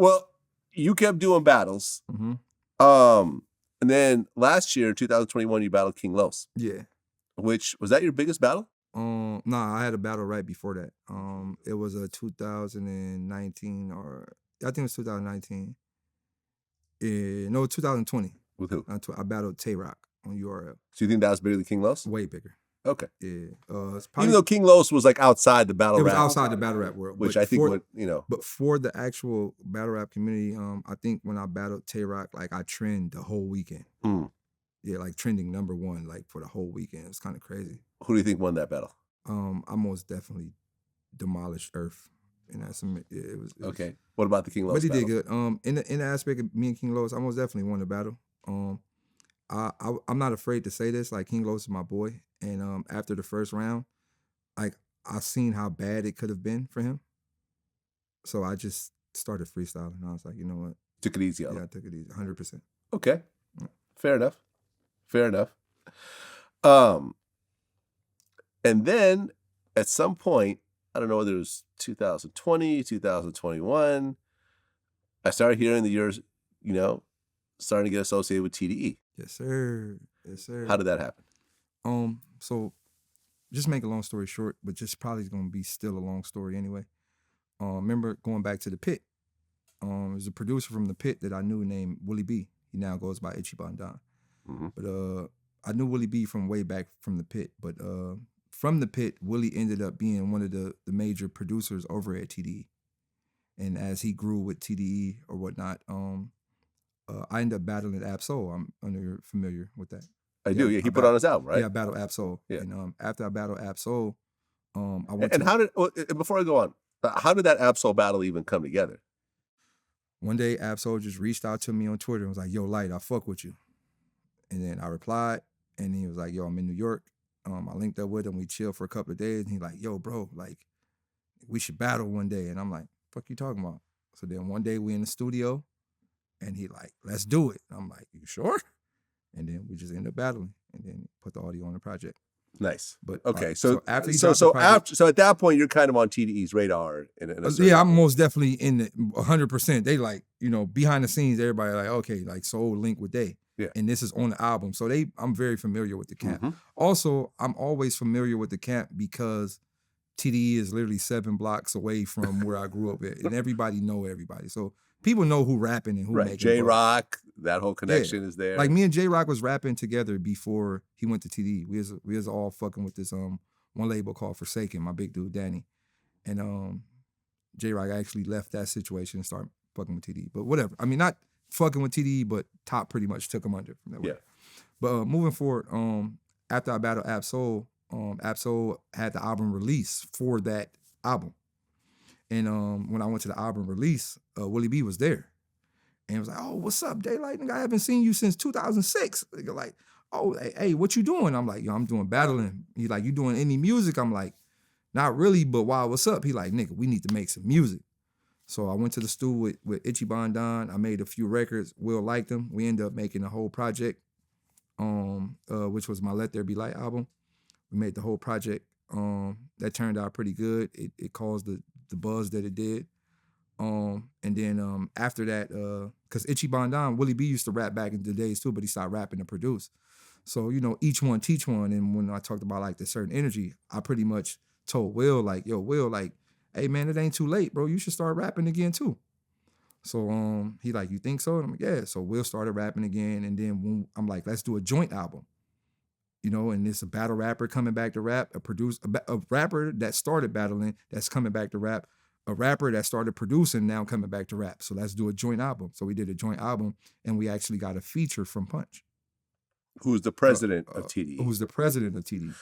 Well, you kept doing battles. Mm-hmm. And then last year, 2021, you battled King Los. Yeah. Which, was that your biggest battle? Nah, I had a battle right before that. It was a 2019 or I think it was 2019. No, 2020. With who? I battled Tay-Rock on URL. So you think that was bigger than King Los? Way bigger. Okay. Yeah. It's probably, even though King Los was like outside the battle rap. It was outside the battle rap world. Which I think would, you know. But for the actual battle rap community, I think when I battled Tay-Rock, like I trend the whole weekend. Yeah, like trending #1 like for the whole weekend. It was kind of crazy. Who do you think won that battle? I most definitely demolished Earth. And that's it was okay. What about the King Los? But he did good. In the aspect of me and King Los, I most definitely won the battle. I'm not afraid to say this. Like King Los is my boy, and after the first round, like I seen how bad it could have been for him. So I just started freestyling. I was like, you know what? Took it easy on him. Yeah, I took it easy, 100%. Okay, fair enough. Fair enough. And then at some point, I don't know whether it was 2020, 2021, I started hearing that you're, you know, starting to get associated with TDE. Yes, sir. Yes, sir. How did that happen? So just make a long story short, but just probably going to be still a long story anyway. Remember going back to the Pit. There's a producer from the Pit that I knew named Willie B. He now goes by Itchy Bandan. But I knew Willie B from way back from the Pit. But from the Pit, Willie ended up being one of the major producers over at TDE. And as he grew with TDE or whatnot, I ended up battling Ab-Soul. You're familiar with that. I do. Yeah, he put on his album, right? Yeah, I battled Ab-Soul. Yeah. And after I battled Ab-Soul, I went. And how did? Before I go on, how did that Ab-Soul battle even come together? One day, Ab-Soul just reached out to me on Twitter and was like, "Yo, Light, I fuck with you." And then I replied, and he was like, "Yo, I'm in New York." I linked up with him. We chilled for a couple of days, and he's like, "Yo, bro, like, we should battle one day." And I'm like, "Fuck you talking about?" So then one day we in the studio, and he like, "Let's do it." I'm like, "You sure?" And then we just ended up battling, and then put the audio on the project. Nice. But okay, so after so at that point you're kind of on TDE's radar. Yeah, I'm most definitely in the 100%. They like, you know, behind the scenes, everybody like, okay, like Soul link with Day. Yeah. And this is on the album. So I'm very familiar with the camp. Also, I'm always familiar with the camp because TDE is literally 7 blocks away from where I grew up at. And everybody know everybody. So people know who rapping and who making J-Rock, that whole connection is there. Like me and J-Rock was rapping together before he went to TDE. We was all fucking with this one label called Forsaken, my big dude Danny. And J-Rock actually left that situation and started fucking with TDE. But whatever. I mean, not fucking with TDE, but Top pretty much took him under from that way. But moving forward, after I battled Ab-Soul, Ab-Soul had the album release for that album. And when I went to the album release, Willie B was there. And he was like, "Oh, what's up, Daylyt? Nigga, I haven't seen you since 2006. Nigga, like, oh, hey, what you doing?" I'm like, "Yo, I'm doing battling." He's like, "You doing any music?" I'm like, "Not really, but why, what's up?" He like, "Nigga, we need to make some music." So I went to the studio with Itchy Bandan. I made a few records. Will liked them. We ended up making a whole project, which was my Let There Be Light album. We made the whole project. That turned out pretty good. It caused the buzz that it did. And then after that, because Itchy Bandan, Willie B used to rap back in the days too, but he started rapping to produce. So, you know, each one teach one. And when I talked about like the certain energy, I pretty much told Will, like, "Yo, Will, like, hey man, it ain't too late, bro. You should start rapping again too." So he like, "You think so?" And I'm like, "Yeah." So Will started rapping again. And then when I'm like, "Let's do a joint album." You know, and it's a battle rapper coming back to rap, a rapper that started battling that's coming back to rap, a rapper that started producing now coming back to rap. So let's do a joint album. So we did a joint album, and we actually got a feature from Punch. Who's the president of TDE? Who's the president of TDE.